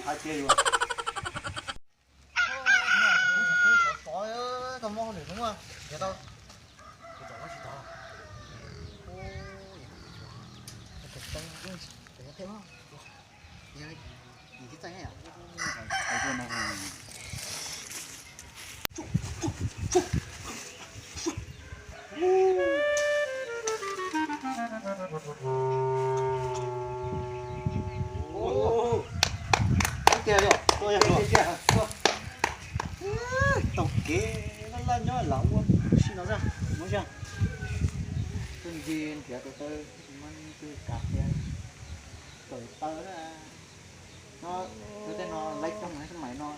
hai kia rồi. Trời ơi, tao mong được đúng không? Dạ tao. Cái chỗ nó chỉ to. Ôi. Cái tao cũng để thêm không? Dạ, nhìn cái tay này à? Thấy chưa nào? Ô. Kìa rồi, tôi kìa. Tổng kế nó là nhỏ lắm quá. Xin nó ra, muốn chưa? Từng gì thì tôi mình từ cà phê tới tớ là nó tôi nó lấy trong cái máy nó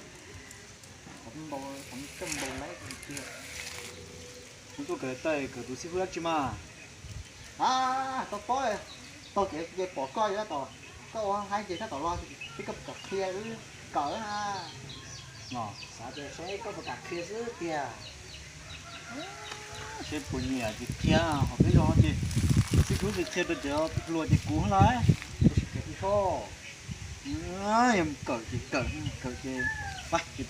cầm bầu lấy cái kia chúng tôi kể tới cái túi xí phước chứ mà tao có rồi tao cái bỏ coi đó tao hai chị tao lo cái cặp cà phê với cỡ ha ngỏ sao để sẽ có một cà phê dưới kìa sẽ bùn nhẹ thì kia họ biết rồi chị xí phước thì chơi được chưa lùa thì cú lại cái phô em cỡ chị vậy chị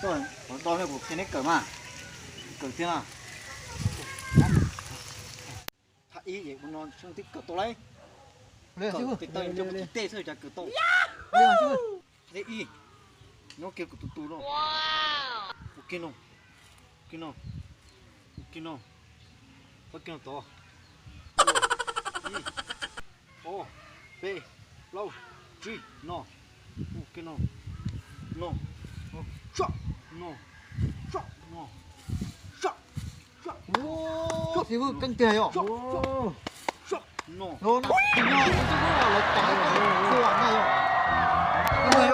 tôi hay buộc trên cỡ mà cỡ thế nào thà ý vậy nó không thích cỡ tôi lấy cỡ cái tay cho một tê thôi chả cỡ tôi thế y nó kêu của tụi nó ok nó ok nó to o b lâu g no ok no chop no 오, 지금 깡패요. 오, no. 너 그냥 이거 럭다요. 그거 안 나요.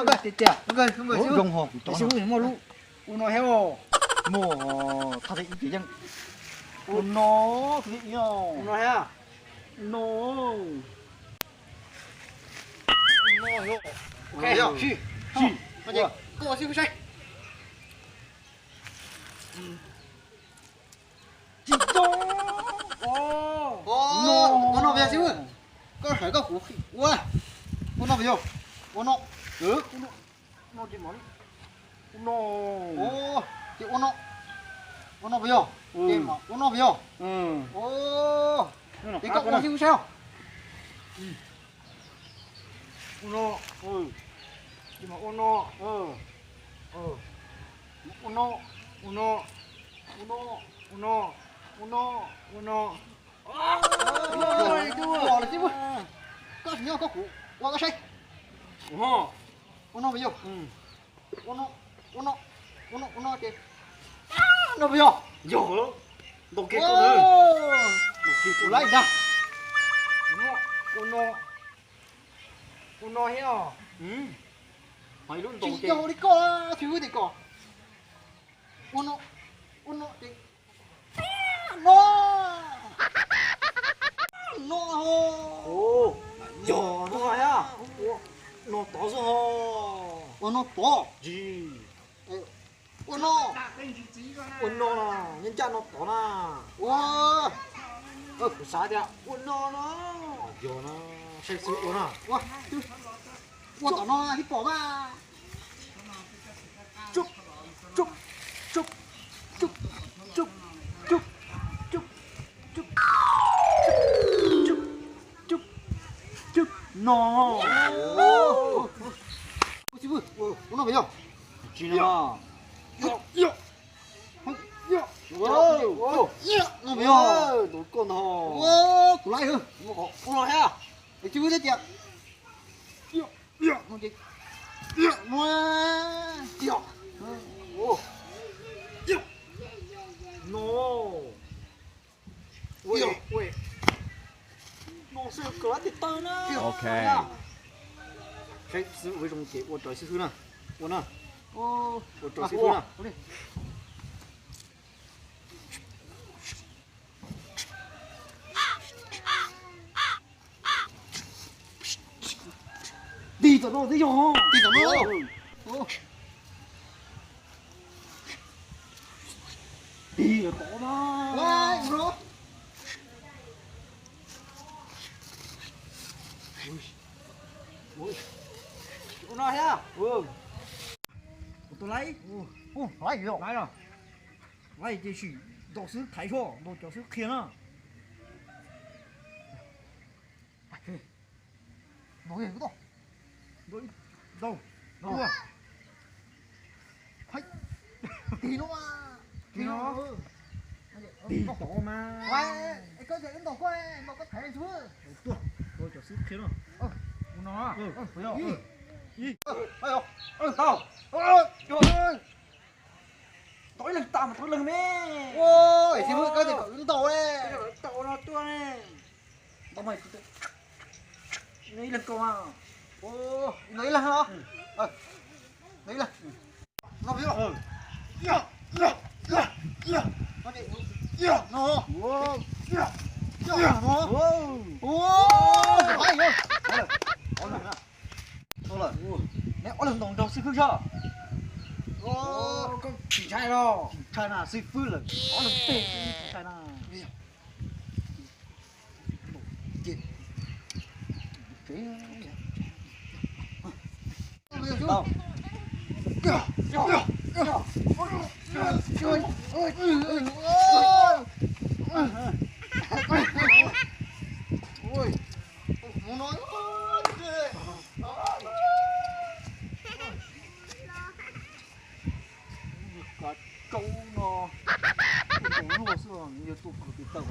이거 됐다. 이거 지금 용호. 지금 뭐로 우노 해요. 뭐 다들 그냥 우노 그게요. 우노 해. no. 우노요. 오케이. 시. 빨리. 꺼 지금 시. nó về chứ có phải có củ ua nó về không nó ừ nó đi món nó ô chị nó về không chị mà nó về không ô chị có con chứ sao nó chị mà nó uno rồi bỏ là chứ có nhiều có củ qua cái say uno bây giờ uno kì nó bây giờ rồi đồ kia con ơi đồ kia con lấy ra uno heo mày luôn đồ kia đi co chứ thì co uno thì nó ô giờ nó hay à nó to rồi nó to gì nó là nhân cha nó to na wow cái sao đấy nó giờ nó sẽ sửa nó wow to nó hít bỏ mà chúc no chị vừa nó về không chị nào nó về không đồ con hò của lại hơn con lại ha để chị vừa thế tiệt nó chị no nó sẽ có cái tơ nó ok cái sự với trong chị ô trời sư nè ô nè ô trời sư nè đi tao nó đi rồi đi rồi tao nó rồi ôi nó ha. tôi lấy. Lấy gì rồi? Lấy rồi. Lấy thì chỉ giáo sư thấy cho, đồ giáo sư khiến à. Nói gì đó? Đồ đâu? Đâu à? Hay. Tí nó mà. Tí nó. Tí đó mà. Quay, cái gì nó quay, nó có thể chứ. Đồ giáo sư khiến à. Nó. Bây giờ. Đi. Bây giờ. Tao. Trời ơi. Tối lần tao mà tối lần mẹ. Ôi, thì mới cái gì có ứng tàu đấy. Cái đó tao nó tua nè. Tao mày lấy lần câu à. Ô, lấy là hả? Lấy là. Nó biết rồi. Nó đi. Nó. Wow. Nó. Ô, hay rồi. Thôi rồi. Nè, ở lần đồng đầu sư phương cho. Ô, Con chỉ trai đó. China sư phương là. Ở lần tệ China. Đâu? Ôi, muốn nói cả câu nó câu lúa xưa nhiều tụ cực tàu